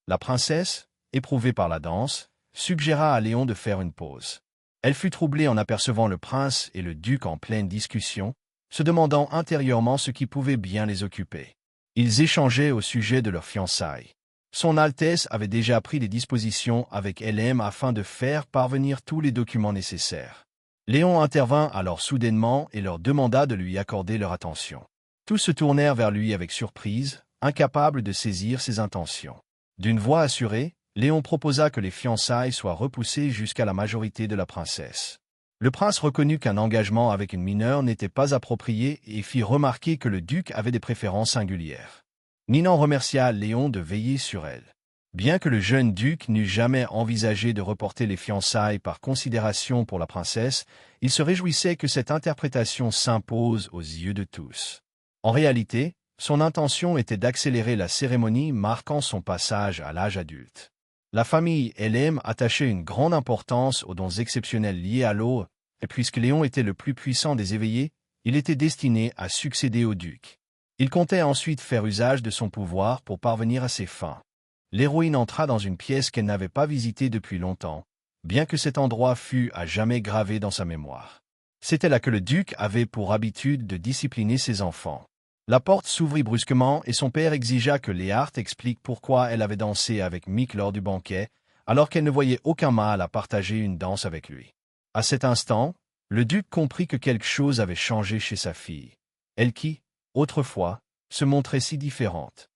La princesse, éprouvée par la danse, suggéra à Léon de faire une pause. Elle fut troublée en apercevant le prince et le duc en pleine discussion, se demandant intérieurement ce qui pouvait bien les occuper. Ils échangeaient au sujet de leur fiançailles. Son Altesse avait déjà pris des dispositions avec Hélène afin de faire parvenir tous les documents nécessaires. Léon intervint alors soudainement et leur demanda de lui accorder leur attention. Tous se tournèrent vers lui avec surprise, incapables de saisir ses intentions. D'une voix assurée, Léon proposa que les fiançailles soient repoussées jusqu'à la majorité de la princesse. Le prince reconnut qu'un engagement avec une mineure n'était pas approprié et fit remarquer que le duc avait des préférences singulières. Ninon remercia Léon de veiller sur elle. Bien que le jeune duc n'eût jamais envisagé de reporter les fiançailles par considération pour la princesse, il se réjouissait que cette interprétation s'impose aux yeux de tous. En réalité, son intention était d'accélérer la cérémonie marquant son passage à l'âge adulte. La famille Hélène attachait une grande importance aux dons exceptionnels liés à l'eau, et puisque Léon était le plus puissant des éveillés, il était destiné à succéder au duc. Il comptait ensuite faire usage de son pouvoir pour parvenir à ses fins. L'héroïne entra dans une pièce qu'elle n'avait pas visitée depuis longtemps, bien que cet endroit fût à jamais gravé dans sa mémoire. C'était là que le duc avait pour habitude de discipliner ses enfants. La porte s'ouvrit brusquement et son père exigea que Léart explique pourquoi elle avait dansé avec Mick lors du banquet, alors qu'elle ne voyait aucun mal à partager une danse avec lui. À cet instant, le duc comprit que quelque chose avait changé chez sa fille. Elle qui, autrefois, se montrait si différente.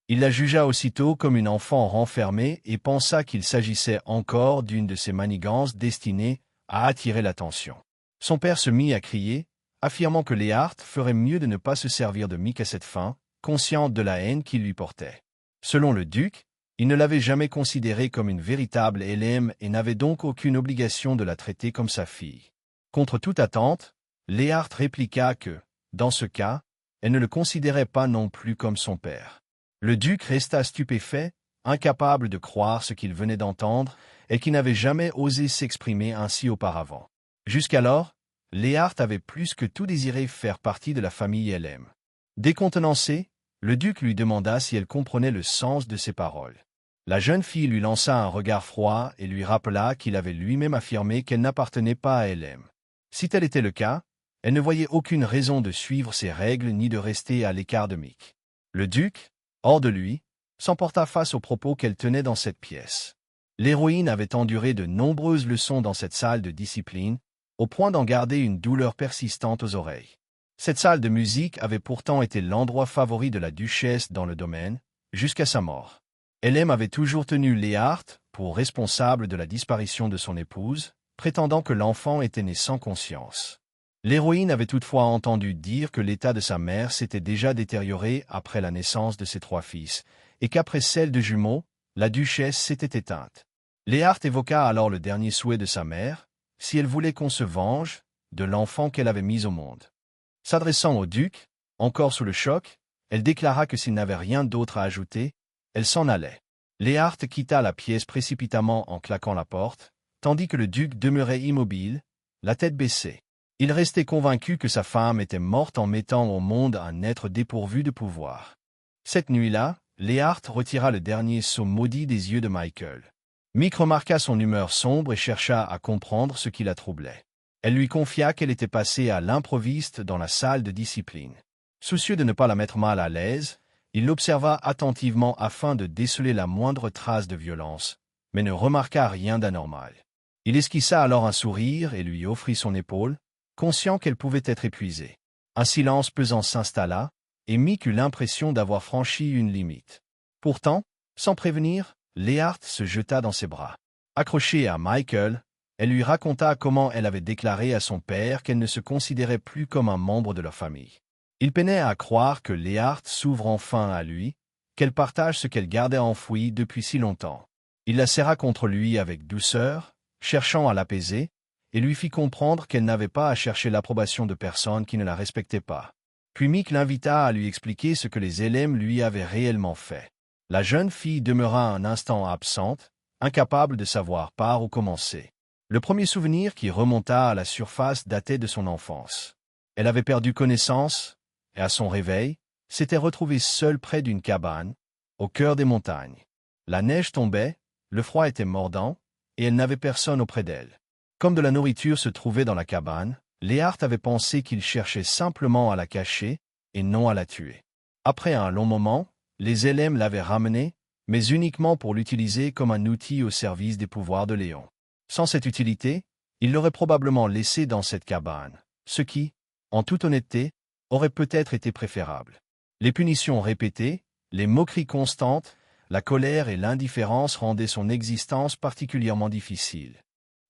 Il la jugea aussitôt comme une enfant renfermée et pensa qu'il s'agissait encore d'une de ces manigances destinées à attirer l'attention. Son père se mit à crier, affirmant que Léart ferait mieux de ne pas se servir de Mick à cette fin, consciente de la haine qu'il lui portait. Selon le duc, il ne l'avait jamais considérée comme une véritable Hélène et n'avait donc aucune obligation de la traiter comme sa fille. Contre toute attente, Léart répliqua que, dans ce cas, elle ne le considérait pas non plus comme son père. Le duc resta stupéfait, incapable de croire ce qu'il venait d'entendre et qui n'avait jamais osé s'exprimer ainsi auparavant. Jusqu'alors, Léart avait plus que tout désiré faire partie de la famille Hélène. Décontenancé, le duc lui demanda si elle comprenait le sens de ses paroles. La jeune fille lui lança un regard froid et lui rappela qu'il avait lui-même affirmé qu'elle n'appartenait pas à Hélène. Si tel était le cas, elle ne voyait aucune raison de suivre ses règles ni de rester à l'écart de Mick. Le duc, hors de lui, s'emporta face aux propos qu'elle tenait dans cette pièce. L'héroïne avait enduré de nombreuses leçons dans cette salle de discipline, au point d'en garder une douleur persistante aux oreilles. Cette salle de musique avait pourtant été l'endroit favori de la duchesse dans le domaine, jusqu'à sa mort. Hélène avait toujours tenu Léart pour responsable de la disparition de son épouse, prétendant que l'enfant était né sans conscience. L'héroïne avait toutefois entendu dire que l'état de sa mère s'était déjà détérioré après la naissance de ses 3 fils, et qu'après celle de jumeaux, la duchesse s'était éteinte. Léart évoqua alors le dernier souhait de sa mère, si elle voulait qu'on se venge de l'enfant qu'elle avait mis au monde. S'adressant au duc, encore sous le choc, elle déclara que s'il n'avait rien d'autre à ajouter, elle s'en allait. Léart quitta la pièce précipitamment en claquant la porte, tandis que le duc demeurait immobile, la tête baissée. Il restait convaincu que sa femme était morte en mettant au monde un être dépourvu de pouvoir. Cette nuit-là, Léart retira le dernier sceau maudit des yeux de Michael. Mick remarqua son humeur sombre et chercha à comprendre ce qui la troublait. Elle lui confia qu'elle était passée à l'improviste dans la salle de discipline. Soucieux de ne pas la mettre mal à l'aise, il l'observa attentivement afin de déceler la moindre trace de violence, mais ne remarqua rien d'anormal. Il esquissa alors un sourire et lui offrit son épaule, conscient qu'elle pouvait être épuisée. Un silence pesant s'installa, et Mick eut l'impression d'avoir franchi une limite. Pourtant, sans prévenir, Léart se jeta dans ses bras. Accrochée à Michael, elle lui raconta comment elle avait déclaré à son père qu'elle ne se considérait plus comme un membre de leur famille. Il peinait à croire que Léart s'ouvre enfin à lui, qu'elle partage ce qu'elle gardait enfoui depuis si longtemps. Il la serra contre lui avec douceur, cherchant à l'apaiser, et lui fit comprendre qu'elle n'avait pas à chercher l'approbation de personne qui ne la respectait pas. Puis Mick l'invita à lui expliquer ce que les élèves lui avaient réellement fait. La jeune fille demeura un instant absente, incapable de savoir par où commencer. Le premier souvenir qui remonta à la surface datait de son enfance. Elle avait perdu connaissance, et à son réveil, s'était retrouvée seule près d'une cabane, au cœur des montagnes. La neige tombait, le froid était mordant, et elle n'avait personne auprès d'elle. Comme de la nourriture se trouvait dans la cabane, Léart avait pensé qu'il cherchait simplement à la cacher, et non à la tuer. Après un long moment, les Elem l'avaient ramenée, mais uniquement pour l'utiliser comme un outil au service des pouvoirs de Léon. Sans cette utilité, il l'aurait probablement laissé dans cette cabane, ce qui, en toute honnêteté, aurait peut-être été préférable. Les punitions répétées, les moqueries constantes, la colère et l'indifférence rendaient son existence particulièrement difficile.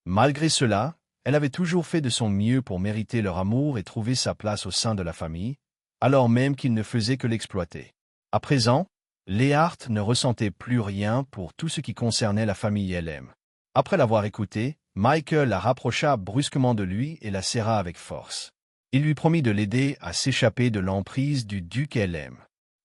Malgré cela, elle avait toujours fait de son mieux pour mériter leur amour et trouver sa place au sein de la famille, alors même qu'il ne faisait que l'exploiter. À présent, Léart ne ressentait plus rien pour tout ce qui concernait la famille Elem. Après l'avoir écoutée, Michael la rapprocha brusquement de lui et la serra avec force. Il lui promit de l'aider à s'échapper de l'emprise du duc Elem.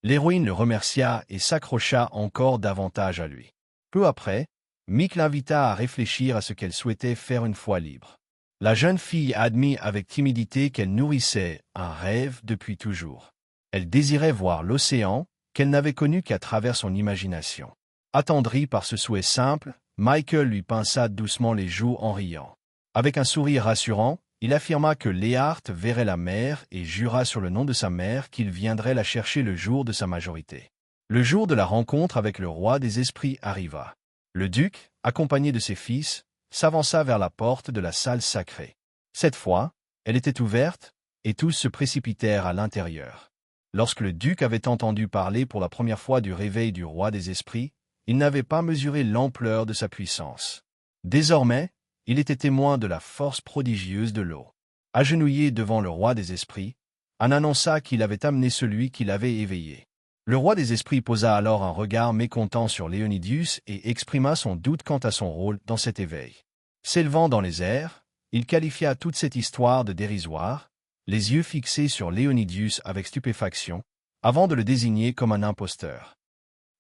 L'héroïne le remercia et s'accrocha encore davantage à lui. Peu après, Mick l'invita à réfléchir à ce qu'elle souhaitait faire une fois libre. La jeune fille admit avec timidité qu'elle nourrissait un rêve depuis toujours. Elle désirait voir l'océan, qu'elle n'avait connu qu'à travers son imagination. Attendri par ce souhait simple, Michael lui pinça doucement les joues en riant. Avec un sourire rassurant, il affirma que Léart verrait la mer et jura sur le nom de sa mère qu'il viendrait la chercher le jour de sa majorité. Le jour de la rencontre avec le roi des esprits arriva. Le duc, accompagné de ses fils, s'avança vers la porte de la salle sacrée. Cette fois, elle était ouverte, et tous se précipitèrent à l'intérieur. Lorsque le duc avait entendu parler pour la première fois du réveil du roi des esprits, il n'avait pas mesuré l'ampleur de sa puissance. Désormais, il était témoin de la force prodigieuse de l'eau. Agenouillé devant le roi des esprits, Anne annonça qu'il avait amené celui qui l'avait éveillé. Le roi des esprits posa alors un regard mécontent sur Léonidius et exprima son doute quant à son rôle dans cet éveil. S'élevant dans les airs, il qualifia toute cette histoire de dérisoire, les yeux fixés sur Léonidius avec stupéfaction, avant de le désigner comme un imposteur.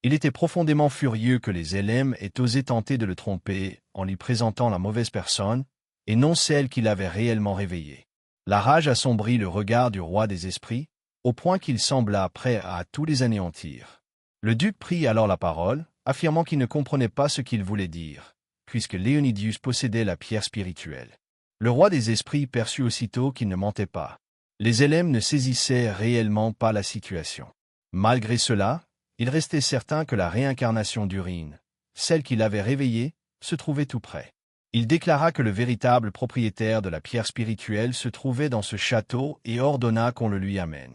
Il était profondément furieux que les Elem aient osé tenter de le tromper en lui présentant la mauvaise personne, et non celle qu'il avait réellement réveillée. La rage assombrit le regard du roi des esprits, au point qu'il sembla prêt à tout les anéantir. Le duc prit alors la parole, affirmant qu'il ne comprenait pas ce qu'il voulait dire, puisque Léonidius possédait la pierre spirituelle. Le roi des esprits perçut aussitôt qu'il ne mentait pas. Les Elem ne saisissaient réellement pas la situation. Malgré cela, il restait certain que la réincarnation d'Urine, celle qu'il avait réveillée, se trouvait tout près. Il déclara que le véritable propriétaire de la pierre spirituelle se trouvait dans ce château et ordonna qu'on le lui amène.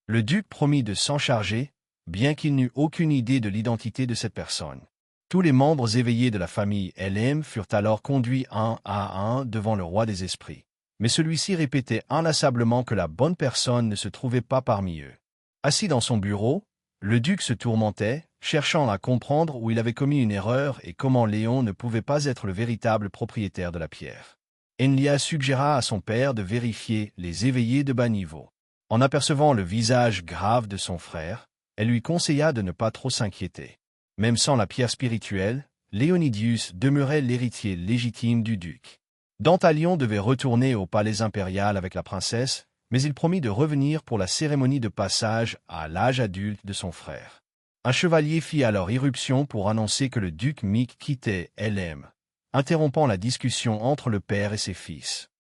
Le duc promit de s'en charger, bien qu'il n'eût aucune idée de l'identité de cette personne. Tous les membres éveillés de la famille Elem furent alors conduits un à un devant le roi des esprits. Mais celui-ci répétait inlassablement que la bonne personne ne se trouvait pas parmi eux. Assis dans son bureau, le duc se tourmentait, cherchant à comprendre où il avait commis une erreur et comment Léon ne pouvait pas être le véritable propriétaire de la pierre. Enlia suggéra à son père de vérifier les éveillés de bas niveau. En apercevant le visage grave de son frère, elle lui conseilla de ne pas trop s'inquiéter. Même sans la pierre spirituelle, Léonidius demeurait l'héritier légitime du duc. Dantalion devait retourner au palais impérial avec la princesse, mais il promit de revenir pour la cérémonie de passage à l'âge adulte de son frère. Un chevalier fit alors irruption pour annoncer que le duc Mick quittait Elem, interrompant la discussion entre le père et ses fils.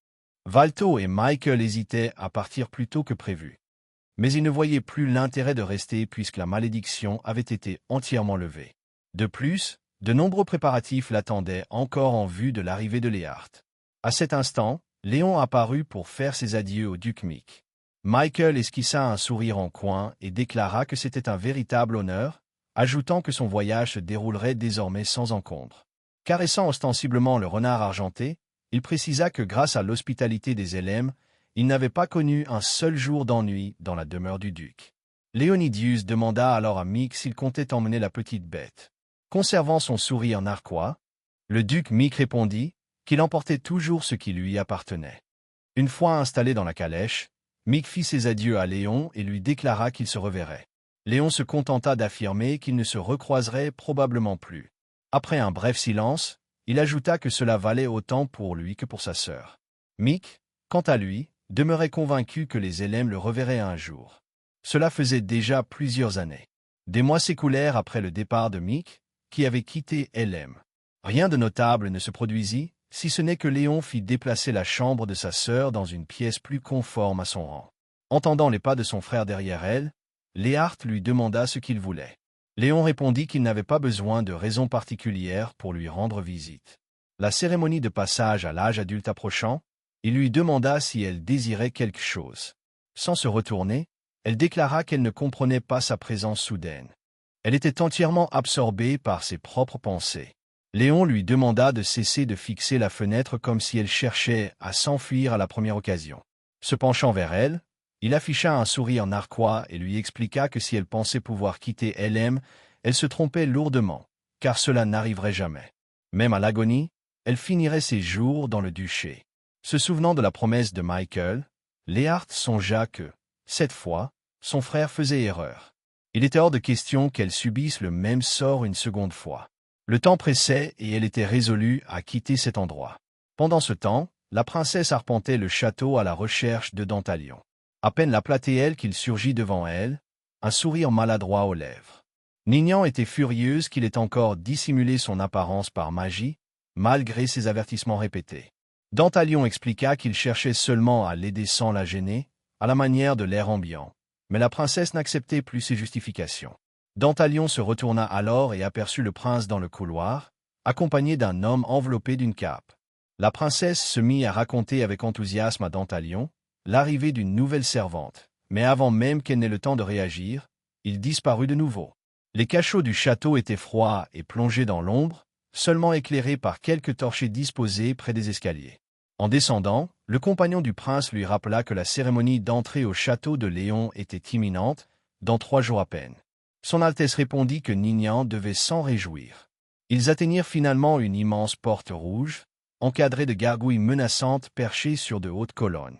Valto et Michael hésitaient à partir plus tôt que prévu. Mais ils ne voyaient plus l'intérêt de rester puisque la malédiction avait été entièrement levée. De plus, de nombreux préparatifs l'attendaient encore en vue de l'arrivée de Léart. À cet instant, Léon apparut pour faire ses adieux au duc Mick. Michael esquissa un sourire en coin et déclara que c'était un véritable honneur, ajoutant que son voyage se déroulerait désormais sans encombre. Caressant ostensiblement le renard argenté, il précisa que grâce à l'hospitalité des Elem, il n'avait pas connu un seul jour d'ennui dans la demeure du duc. Léonidius demanda alors à Mick s'il comptait emmener la petite bête. Conservant son sourire narquois, le duc Mick répondit qu'il emportait toujours ce qui lui appartenait. Une fois installé dans la calèche, Mick fit ses adieux à Léon et lui déclara qu'il se reverrait. Léon se contenta d'affirmer qu'il ne se recroiserait probablement plus. Après un bref silence, il ajouta que cela valait autant pour lui que pour sa sœur. Mick, quant à lui, demeurait convaincu que les Elem le reverraient un jour. Cela faisait déjà plusieurs années. Des mois s'écoulèrent après le départ de Mick, qui avait quitté Helem. Rien de notable ne se produisit, si ce n'est que Léon fit déplacer la chambre de sa sœur dans une pièce plus conforme à son rang. Entendant les pas de son frère derrière elle, Léart lui demanda ce qu'il voulait. Léon répondit qu'il n'avait pas besoin de raison particulière pour lui rendre visite. La cérémonie de passage à l'âge adulte approchant, il lui demanda si elle désirait quelque chose. Sans se retourner, elle déclara qu'elle ne comprenait pas sa présence soudaine. Elle était entièrement absorbée par ses propres pensées. Léon lui demanda de cesser de fixer la fenêtre comme si elle cherchait à s'enfuir à la première occasion. Se penchant vers elle, il afficha un sourire narquois et lui expliqua que si elle pensait pouvoir quitter Helem, elle se trompait lourdement, car cela n'arriverait jamais. Même à l'agonie, elle finirait ses jours dans le duché. Se souvenant de la promesse de Michael, Léart songea que, cette fois, son frère faisait erreur. Il était hors de question qu'elle subisse le même sort une seconde fois. Le temps pressait et elle était résolue à quitter cet endroit. Pendant ce temps, la princesse arpentait le château à la recherche de Dantalion. À peine l'appelait-elle qu'il surgit devant elle, un sourire maladroit aux lèvres. Nignan était furieuse qu'il ait encore dissimulé son apparence par magie, malgré ses avertissements répétés. Dantalion expliqua qu'il cherchait seulement à l'aider sans la gêner, à la manière de l'air ambiant. Mais la princesse n'acceptait plus ses justifications. Dantalion se retourna alors et aperçut le prince dans le couloir, accompagné d'un homme enveloppé d'une cape. La princesse se mit à raconter avec enthousiasme à Dantalion l'arrivée d'une nouvelle servante, mais avant même qu'elle n'ait le temps de réagir, il disparut de nouveau. Les cachots du château étaient froids et plongés dans l'ombre, seulement éclairés par quelques torchers disposés près des escaliers. En descendant, le compagnon du prince lui rappela que la cérémonie d'entrée au château de Léon était imminente, dans 3 jours à peine. Son Altesse répondit que Nignan devait s'en réjouir. Ils atteignirent finalement une immense porte rouge, encadrée de gargouilles menaçantes perchées sur de hautes colonnes.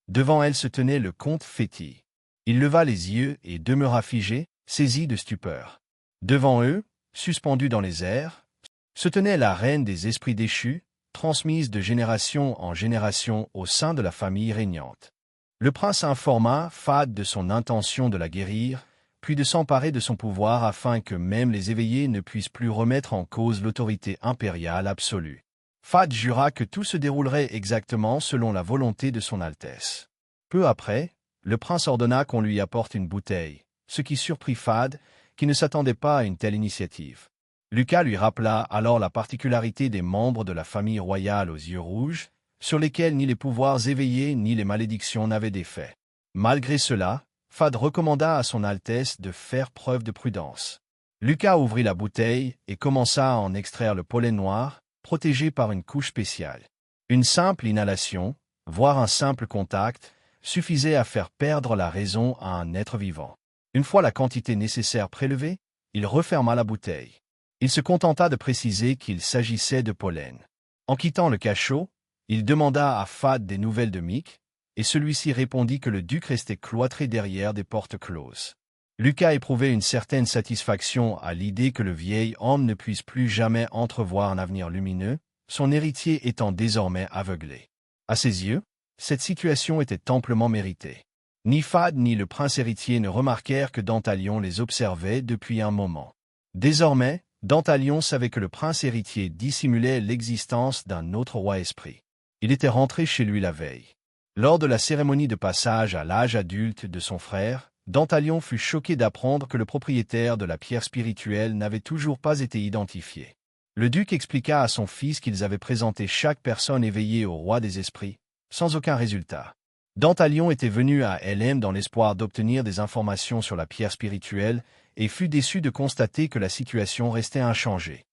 Devant elle se tenait le comte Féty. Il leva les yeux et demeura figé, saisi de stupeur. Devant eux, suspendue dans les airs, se tenait la reine des esprits déchus, transmise de génération en génération au sein de la famille régnante. Le prince informa Fad de son intention de la guérir, puis de s'emparer de son pouvoir afin que même les éveillés ne puissent plus remettre en cause l'autorité impériale absolue. Fad jura que tout se déroulerait exactement selon la volonté de son Altesse. Peu après, le prince ordonna qu'on lui apporte une bouteille, ce qui surprit Fad, qui ne s'attendait pas à une telle initiative. Lucas lui rappela alors la particularité des membres de la famille royale aux yeux rouges, sur lesquels ni les pouvoirs éveillés ni les malédictions n'avaient d'effet. Malgré cela, Fad recommanda à son Altesse de faire preuve de prudence. Lucas ouvrit la bouteille et commença à en extraire le pollen noir, protégé par une couche spéciale. Une simple inhalation, voire un simple contact, suffisait à faire perdre la raison à un être vivant. Une fois la quantité nécessaire prélevée, il referma la bouteille. Il se contenta de préciser qu'il s'agissait de pollen. En quittant le cachot, il demanda à Fad des nouvelles de Mick, et celui-ci répondit que le duc restait cloîtré derrière des portes closes. Lucas éprouvait une certaine satisfaction à l'idée que le vieil homme ne puisse plus jamais entrevoir un avenir lumineux, son héritier étant désormais aveuglé. À ses yeux, cette situation était amplement méritée. Ni Fad ni le prince héritier ne remarquèrent que Dantalion les observait depuis un moment. Désormais, Dantalion savait que le prince héritier dissimulait l'existence d'un autre roi esprit. Il était rentré chez lui la veille. Lors de la cérémonie de passage à l'âge adulte de son frère, Dantalion fut choqué d'apprendre que le propriétaire de la pierre spirituelle n'avait toujours pas été identifié. Le duc expliqua à son fils qu'ils avaient présenté chaque personne éveillée au roi des esprits, sans aucun résultat. Dantalion était venu à Helem dans l'espoir d'obtenir des informations sur la pierre spirituelle et fut déçu de constater que la situation restait inchangée.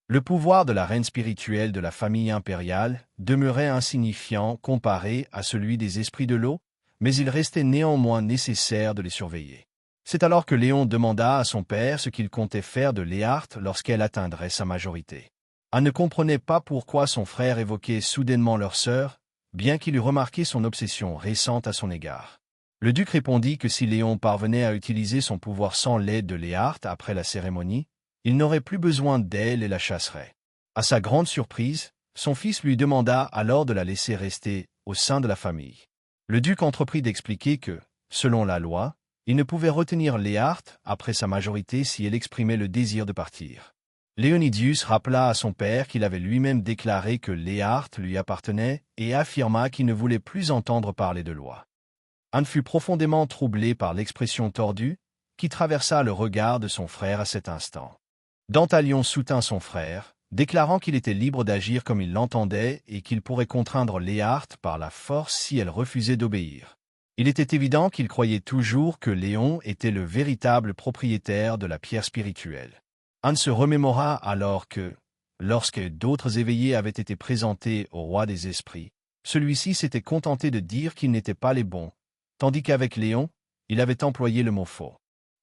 Le pouvoir de la reine spirituelle de la famille impériale demeurait insignifiant comparé à celui des esprits de l'eau, mais il restait néanmoins nécessaire de les surveiller. C'est alors que Léon demanda à son père ce qu'il comptait faire de Léart lorsqu'elle atteindrait sa majorité. Elle ne comprenait pas pourquoi son frère évoquait soudainement leur sœur, bien qu'il eût remarqué son obsession récente à son égard. Le duc répondit que si Léon parvenait à utiliser son pouvoir sans l'aide de Léart après la cérémonie, il n'aurait plus besoin d'elle et la chasserait. À sa grande surprise, son fils lui demanda alors de la laisser rester au sein de la famille. Le duc entreprit d'expliquer que, selon la loi, il ne pouvait retenir Léart après sa majorité si elle exprimait le désir de partir. Léonidius rappela à son père qu'il avait lui-même déclaré que Léarthe lui appartenait et affirma qu'il ne voulait plus entendre parler de loi. Anne fut profondément troublé par l'expression tordue qui traversa le regard de son frère à cet instant. Dantalion soutint son frère, déclarant qu'il était libre d'agir comme il l'entendait et qu'il pourrait contraindre Léarthe par la force si elle refusait d'obéir. Il était évident qu'il croyait toujours que Léon était le véritable propriétaire de la pierre spirituelle. Anne se remémora alors que, lorsque d'autres éveillés avaient été présentés au roi des esprits, celui-ci s'était contenté de dire qu'ils n'étaient pas les bons, tandis qu'avec Léon, il avait employé le mot faux.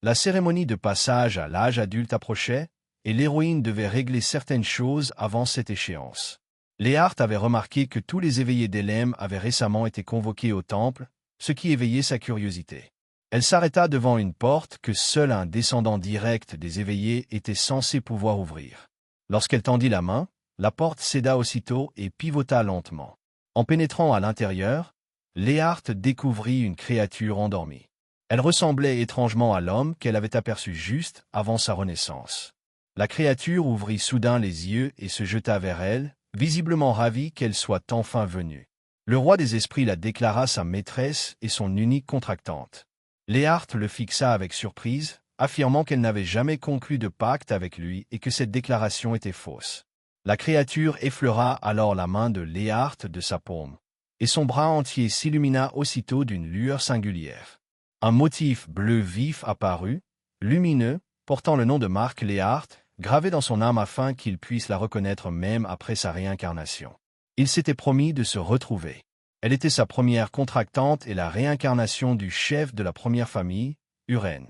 La cérémonie de passage à l'âge adulte approchait, et l'héroïne devait régler certaines choses avant cette échéance. Léarthe avait remarqué que tous les éveillés d'Élem avaient récemment été convoqués au temple, ce qui éveillait sa curiosité. Elle s'arrêta devant une porte que seul un descendant direct des éveillés était censé pouvoir ouvrir. Lorsqu'elle tendit la main, la porte céda aussitôt et pivota lentement. En pénétrant à l'intérieur, Léarthe découvrit une créature endormie. Elle ressemblait étrangement à l'homme qu'elle avait aperçu juste avant sa renaissance. La créature ouvrit soudain les yeux et se jeta vers elle, visiblement ravie qu'elle soit enfin venue. Le roi des esprits la déclara sa maîtresse et son unique contractante. Léarthe le fixa avec surprise, affirmant qu'elle n'avait jamais conclu de pacte avec lui et que cette déclaration était fausse. La créature effleura alors la main de Léarthe de sa paume, et son bras entier s'illumina aussitôt d'une lueur singulière. Un motif bleu vif apparut, lumineux, portant le nom de Marc Léarthe, gravé dans son âme afin qu'il puisse la reconnaître même après sa réincarnation. Il s'était promis de se retrouver. Elle était sa première contractante et la réincarnation du chef de la première famille, Urène.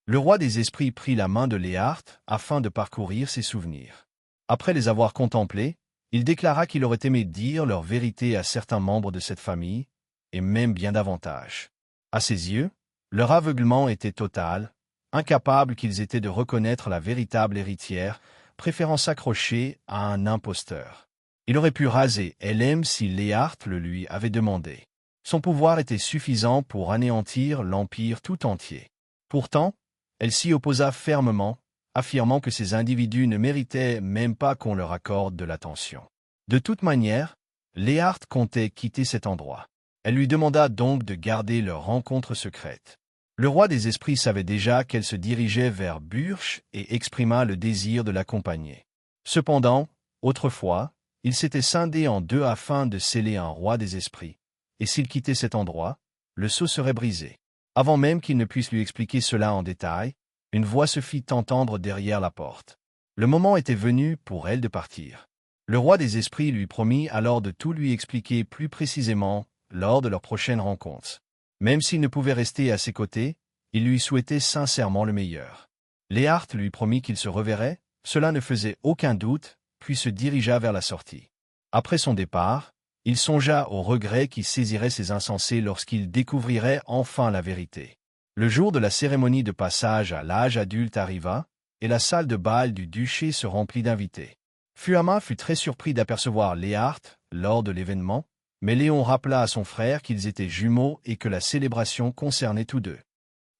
Le roi des esprits prit la main de Léarthe afin de parcourir ses souvenirs. Après les avoir contemplés, il déclara qu'il aurait aimé dire leur vérité à certains membres de cette famille, et même bien davantage. À ses yeux, leur aveuglement était total, incapables qu'ils étaient de reconnaître la véritable héritière, préférant s'accrocher à un imposteur. Il aurait pu raser Élem si Léarthe le lui avait demandé. Son pouvoir était suffisant pour anéantir l'Empire tout entier. Pourtant, elle s'y opposa fermement, affirmant que ces individus ne méritaient même pas qu'on leur accorde de l'attention. De toute manière, Léarthe comptait quitter cet endroit. Elle lui demanda donc de garder leur rencontre secrète. Le roi des esprits savait déjà qu'elle se dirigeait vers Burch et exprima le désir de l'accompagner. Cependant, autrefois, il s'était scindé en deux afin de sceller un roi des esprits, et s'il quittait cet endroit, le sceau serait brisé. Avant même qu'il ne puisse lui expliquer cela en détail, une voix se fit entendre derrière la porte. Le moment était venu pour elle de partir. Le roi des esprits lui promit alors de tout lui expliquer plus précisément lors de leur prochaine rencontre. Même s'il ne pouvait rester à ses côtés, il lui souhaitait sincèrement le meilleur. Léarthe lui promit qu'il se reverrait, cela ne faisait aucun doute, puis se dirigea vers la sortie. Après son départ, il songea au regret qui saisirait ses insensés lorsqu'ils découvriraient enfin la vérité. Le jour de la cérémonie de passage à l'âge adulte arriva, et la salle de bal du duché se remplit d'invités. Fuama fut très surpris d'apercevoir Léarthe lors de l'événement, mais Léon rappela à son frère qu'ils étaient jumeaux et que la célébration concernait tous deux.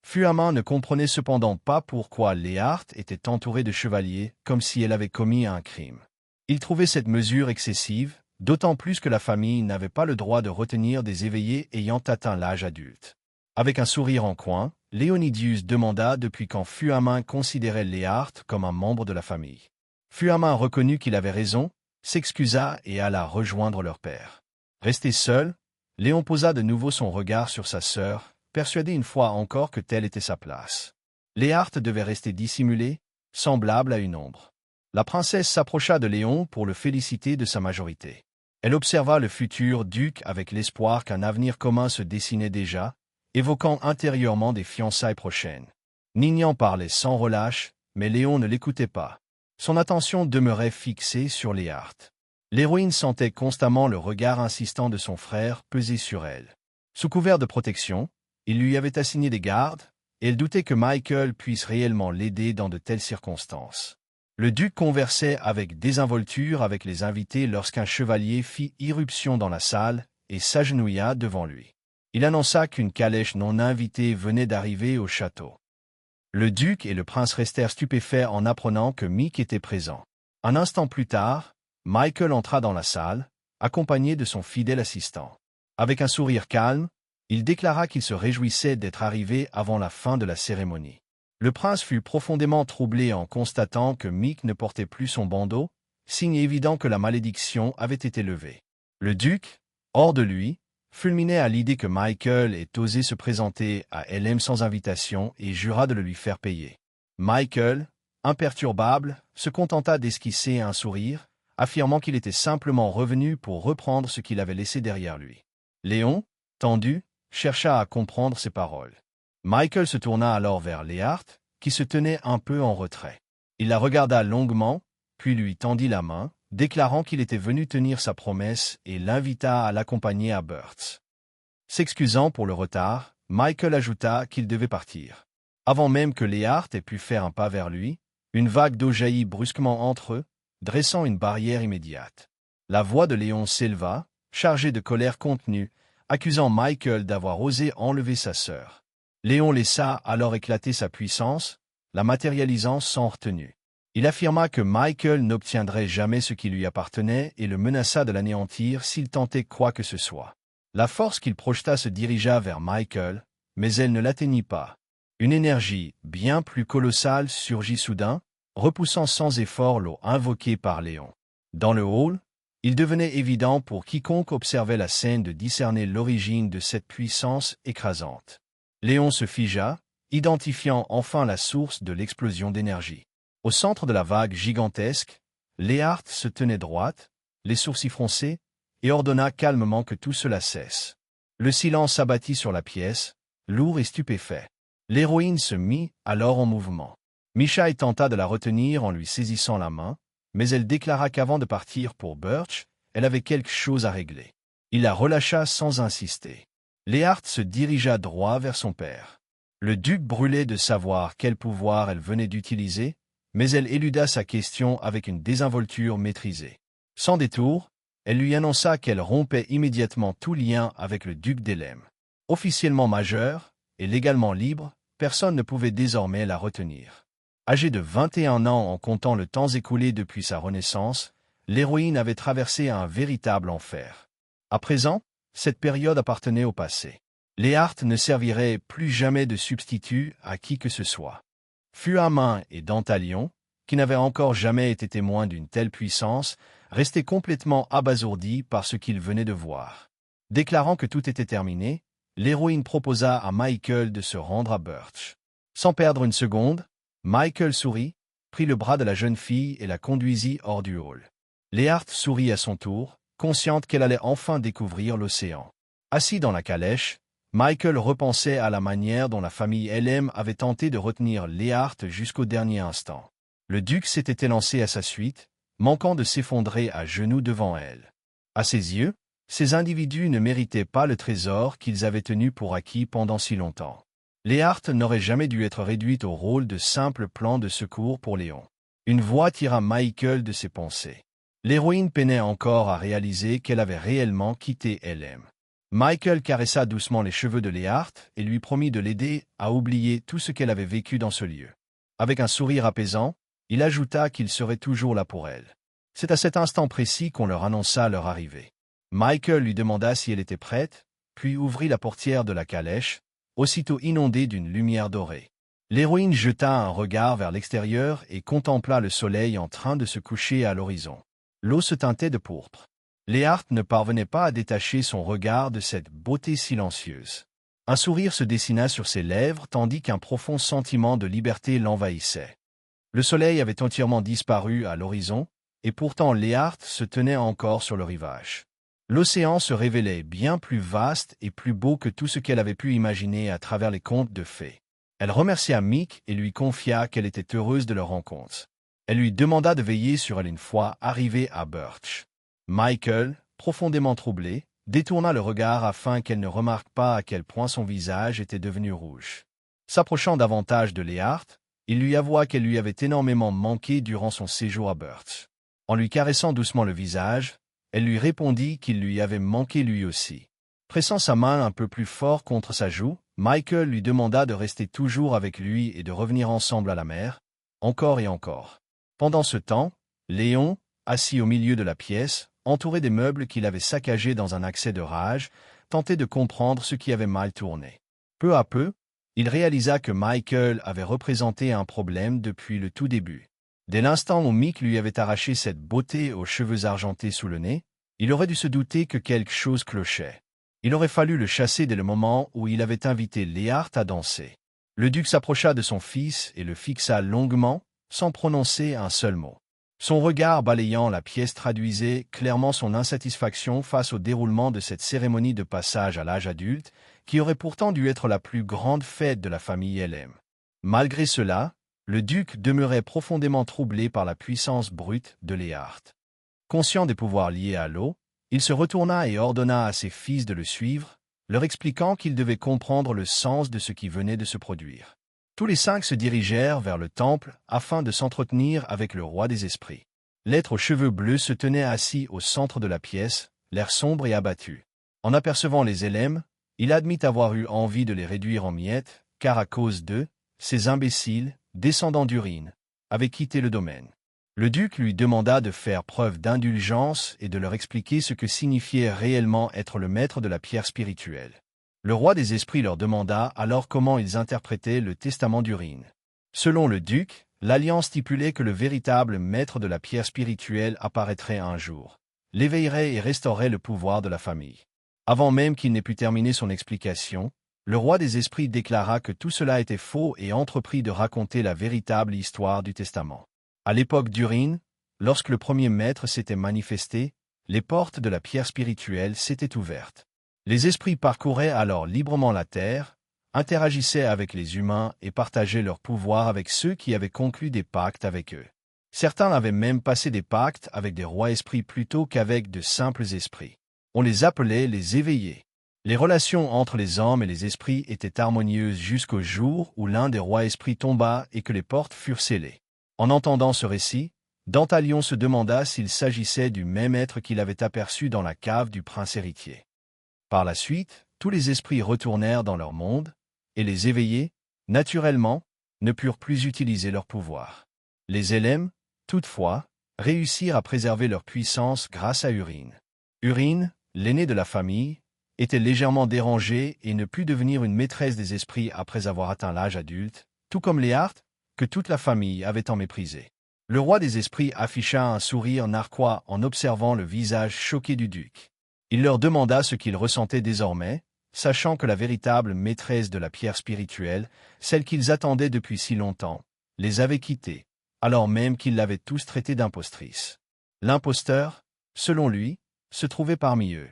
Fuama ne comprenait cependant pas pourquoi Léarthe était entourée de chevaliers comme si elle avait commis un crime. Il trouvait cette mesure excessive, d'autant plus que la famille n'avait pas le droit de retenir des éveillés ayant atteint l'âge adulte. Avec un sourire en coin, Léonidius demanda depuis quand Fuama considérait Léarthe comme un membre de la famille. Fuama reconnut qu'il avait raison, s'excusa et alla rejoindre leur père. Resté seul, Léon posa de nouveau son regard sur sa sœur, persuadé une fois encore que telle était sa place. Léarthe devait rester dissimulé, semblable à une ombre. La princesse s'approcha de Léon pour le féliciter de sa majorité. Elle observa le futur duc avec l'espoir qu'un avenir commun se dessinait déjà, évoquant intérieurement des fiançailles prochaines. Nignan parlait sans relâche, mais Léon ne l'écoutait pas. Son attention demeurait fixée sur Léarthe. L'héroïne sentait constamment le regard insistant de son frère peser sur elle. Sous couvert de protection, il lui avait assigné des gardes, et elle doutait que Michael puisse réellement l'aider dans de telles circonstances. Le duc conversait avec désinvolture avec les invités lorsqu'un chevalier fit irruption dans la salle et s'agenouilla devant lui. Il annonça qu'une calèche non invitée venait d'arriver au château. Le duc et le prince restèrent stupéfaits en apprenant que Mick était présent. Un instant plus tard, Michael entra dans la salle, accompagné de son fidèle assistant. Avec un sourire calme, il déclara qu'il se réjouissait d'être arrivé avant la fin de la cérémonie. Le prince fut profondément troublé en constatant que Mick ne portait plus son bandeau, signe évident que la malédiction avait été levée. Le duc, hors de lui, fulminait à l'idée que Michael ait osé se présenter à LM sans invitation et jura de le lui faire payer. Michael, imperturbable, se contenta d'esquisser un sourire, affirmant qu'il était simplement revenu pour reprendre ce qu'il avait laissé derrière lui. Léon, tendu, chercha à comprendre ses paroles. Michael se tourna alors vers Léart, qui se tenait un peu en retrait. Il la regarda longuement, puis lui tendit la main, déclarant qu'il était venu tenir sa promesse et l'invita à l'accompagner à Burt's. S'excusant pour le retard, Michael ajouta qu'il devait partir. Avant même que Léart ait pu faire un pas vers lui, une vague d'eau jaillit brusquement entre eux, dressant une barrière immédiate. La voix de Léon s'éleva, chargée de colère contenue, accusant Michael d'avoir osé enlever sa sœur. Léon laissa alors éclater sa puissance, la matérialisant sans retenue. Il affirma que Michael n'obtiendrait jamais ce qui lui appartenait et le menaça de l'anéantir s'il tentait quoi que ce soit. La force qu'il projeta se dirigea vers Michael, mais elle ne l'atteignit pas. Une énergie bien plus colossale surgit soudain, repoussant sans effort l'eau invoquée par Léon. Dans le hall, il devenait évident pour quiconque observait la scène de discerner l'origine de cette puissance écrasante. Léon se figea, identifiant enfin la source de l'explosion d'énergie. Au centre de la vague gigantesque, Léart se tenait droite, les sourcils froncés, et ordonna calmement que tout cela cesse. Le silence s'abattit sur la pièce, lourd et stupéfait. L'héroïne se mit alors en mouvement. Michael tenta de la retenir en lui saisissant la main, mais elle déclara qu'avant de partir pour Birch, elle avait quelque chose à régler. Il la relâcha sans insister. Léart se dirigea droit vers son père. Le duc brûlait de savoir quel pouvoir elle venait d'utiliser, mais elle éluda sa question avec une désinvolture maîtrisée. Sans détour, elle lui annonça qu'elle rompait immédiatement tout lien avec le duc d'Elem. Officiellement majeure et légalement libre, personne ne pouvait désormais la retenir. Âgée de 21 ans en comptant le temps écoulé depuis sa renaissance, l'héroïne avait traversé un véritable enfer. À présent, cette période appartenait au passé. Léart ne servirait plus jamais de substitut à qui que ce soit. Fuamin et Dantalion, qui n'avaient encore jamais été témoins d'une telle puissance, restaient complètement abasourdis par ce qu'ils venaient de voir. Déclarant que tout était terminé, l'héroïne proposa à Michael de se rendre à Birch. Sans perdre une seconde, Michael sourit, prit le bras de la jeune fille et la conduisit hors du hall. Léart sourit à son tour, consciente qu'elle allait enfin découvrir l'océan. Assis dans la calèche, Michael repensait à la manière dont la famille LM avait tenté de retenir Léart jusqu'au dernier instant. Le duc s'était élancé à sa suite, manquant de s'effondrer à genoux devant elle. À ses yeux, ces individus ne méritaient pas le trésor qu'ils avaient tenu pour acquis pendant si longtemps. Léart n'aurait jamais dû être réduite au rôle de simple plan de secours pour Léon. Une voix tira Michael de ses pensées. L'héroïne peinait encore à réaliser qu'elle avait réellement quitté LM. Michael caressa doucement les cheveux de Léart et lui promit de l'aider à oublier tout ce qu'elle avait vécu dans ce lieu. Avec un sourire apaisant, il ajouta qu'il serait toujours là pour elle. C'est à cet instant précis qu'on leur annonça leur arrivée. Michael lui demanda si elle était prête, puis ouvrit la portière de la calèche, aussitôt inondée d'une lumière dorée. L'héroïne jeta un regard vers l'extérieur et contempla le soleil en train de se coucher à l'horizon. L'eau se teintait de pourpre. Léart ne parvenait pas à détacher son regard de cette beauté silencieuse. Un sourire se dessina sur ses lèvres tandis qu'un profond sentiment de liberté l'envahissait. Le soleil avait entièrement disparu à l'horizon, et pourtant Léart se tenait encore sur le rivage. L'océan se révélait bien plus vaste et plus beau que tout ce qu'elle avait pu imaginer à travers les contes de fées. Elle remercia Mick et lui confia qu'elle était heureuse de leur rencontre. Elle lui demanda de veiller sur elle une fois arrivée à Birch. Michael, profondément troublé, détourna le regard afin qu'elle ne remarque pas à quel point son visage était devenu rouge. S'approchant davantage de Léart, il lui avoua qu'elle lui avait énormément manqué durant son séjour à Birch. En lui caressant doucement le visage, elle lui répondit qu'il lui avait manqué lui aussi. Pressant sa main un peu plus fort contre sa joue, Michael lui demanda de rester toujours avec lui et de revenir ensemble à la mer, encore et encore. Pendant ce temps, Léon, assis au milieu de la pièce, entouré des meubles qu'il avait saccagés dans un accès de rage, tentait de comprendre ce qui avait mal tourné. Peu à peu, il réalisa que Michael avait représenté un problème depuis le tout début. Dès l'instant où Mick lui avait arraché cette beauté aux cheveux argentés sous le nez, il aurait dû se douter que quelque chose clochait. Il aurait fallu le chasser dès le moment où il avait invité Léart à danser. Le duc s'approcha de son fils et le fixa longuement, sans prononcer un seul mot. Son regard balayant la pièce traduisait clairement son insatisfaction face au déroulement de cette cérémonie de passage à l'âge adulte, qui aurait pourtant dû être la plus grande fête de la famille LM. Malgré cela, le duc demeurait profondément troublé par la puissance brute de Léart. Conscient des pouvoirs liés à l'eau, il se retourna et ordonna à ses fils de le suivre, leur expliquant qu'ils devaient comprendre le sens de ce qui venait de se produire. Tous les 5 se dirigèrent vers le temple afin de s'entretenir avec le roi des esprits. L'être aux cheveux bleus se tenait assis au centre de la pièce, l'air sombre et abattu. En apercevant les LM, il admit avoir eu envie de les réduire en miettes, car à cause d'eux, ces imbéciles, descendants d'Urine, avaient quitté le domaine. Le duc lui demanda de faire preuve d'indulgence et de leur expliquer ce que signifiait réellement être le maître de la pierre spirituelle. Le roi des esprits leur demanda alors comment ils interprétaient le testament d'Urine. Selon le duc, l'alliance stipulait que le véritable maître de la pierre spirituelle apparaîtrait un jour, l'éveillerait et restaurerait le pouvoir de la famille. Avant même qu'il n'ait pu terminer son explication, le roi des esprits déclara que tout cela était faux et entreprit de raconter la véritable histoire du testament. À l'époque d'Urine, lorsque le premier maître s'était manifesté, les portes de la pierre spirituelle s'étaient ouvertes. Les esprits parcouraient alors librement la terre, interagissaient avec les humains et partageaient leur pouvoir avec ceux qui avaient conclu des pactes avec eux. Certains avaient même passé des pactes avec des rois esprits plutôt qu'avec de simples esprits. On les appelait les éveillés. Les relations entre les hommes et les esprits étaient harmonieuses jusqu'au jour où l'un des rois esprits tomba et que les portes furent scellées. En entendant ce récit, Dantalion se demanda s'il s'agissait du même être qu'il avait aperçu dans la cave du prince héritier. Par la suite, tous les esprits retournèrent dans leur monde, et les éveillés, naturellement, ne purent plus utiliser leur pouvoir. Les LM, toutefois, réussirent à préserver leur puissance grâce à Urine. Urine, l'aîné de la famille, était légèrement dérangée et ne put devenir une maîtresse des esprits après avoir atteint l'âge adulte, tout comme Léart, que toute la famille avait tant méprisé. Le roi des esprits afficha un sourire narquois en observant le visage choqué du duc. Il leur demanda ce qu'ils ressentaient désormais, sachant que la véritable maîtresse de la pierre spirituelle, celle qu'ils attendaient depuis si longtemps, les avait quittés, alors même qu'ils l'avaient tous traitée d'impostrice. L'imposteur, selon lui, se trouvait parmi eux.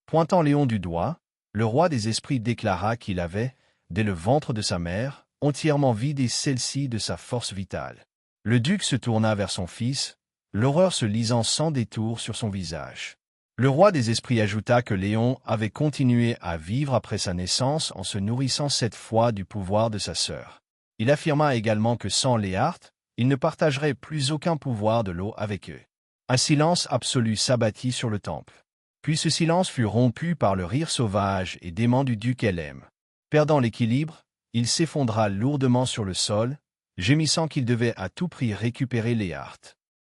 Pointant Léon du doigt, le roi des esprits déclara qu'il avait, dès le ventre de sa mère, entièrement vidé celle-ci de sa force vitale. Le duc se tourna vers son fils, l'horreur se lisant sans détour sur son visage. Le roi des esprits ajouta que Léon avait continué à vivre après sa naissance en se nourrissant cette fois du pouvoir de sa sœur. Il affirma également que sans Léart, il ne partagerait plus aucun pouvoir de l'eau avec eux. Un silence absolu s'abattit sur le temple. Puis ce silence fut rompu par le rire sauvage et dément du duc LM. Perdant l'équilibre, il s'effondra lourdement sur le sol, gémissant qu'il devait à tout prix récupérer Léart.